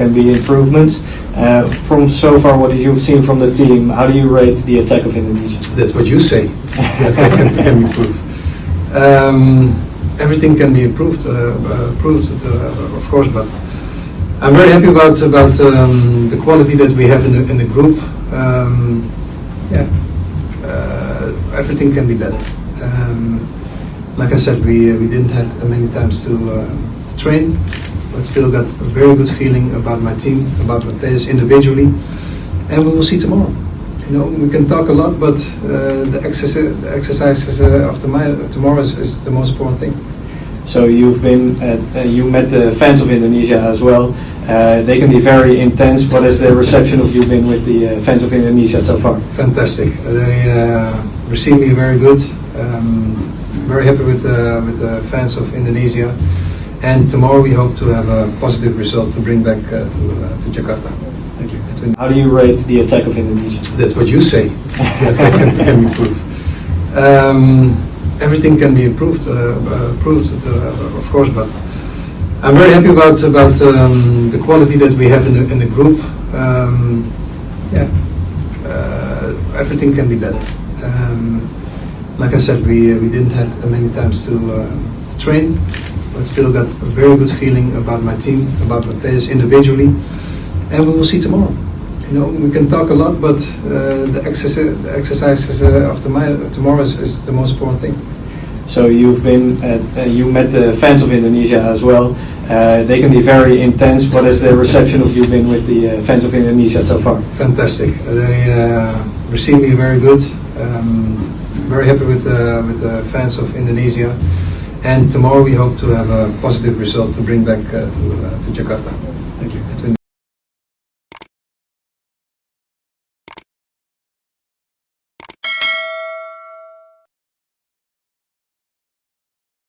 Can be improvements. From so far what you've seen from the team, how do you rate the attack of Indonesia? That's what you say. That can be improved. Everything can be improved, of course. But I'm very happy about the quality that we have in the group. Everything can be better. Like I said, we didn't have many times to train, but still got a very good feeling about my team, about my players individually, and we will see tomorrow. You know, we can talk a lot, but the exercises of tomorrow is the most important thing. So you've been, you met the fans of Indonesia as well. They can be very intense. What has the reception of you been with the fans of Indonesia so far? Fantastic. They received me very good. Very happy with the fans of Indonesia. And tomorrow we hope to have a positive result to bring back to Jakarta. Thank you. How do you rate the attack of Indonesia? That's what you say. That can be improved. Everything can be improved, of course. But I'm very happy about the quality that we have in the group. Everything can be better. Like I said, we didn't have many times to train, but still got a very good feeling about my team, about my players individually, and we will see tomorrow. You know, we can talk a lot, but the exercises of tomorrow is the most important thing. So you've been, you met the fans of Indonesia as well. They can be very intense. What has the reception of you been with the fans of Indonesia so far? Fantastic. They received me very good. Very happy with the fans of Indonesia, and tomorrow we hope to have a positive result to bring back to Jakarta.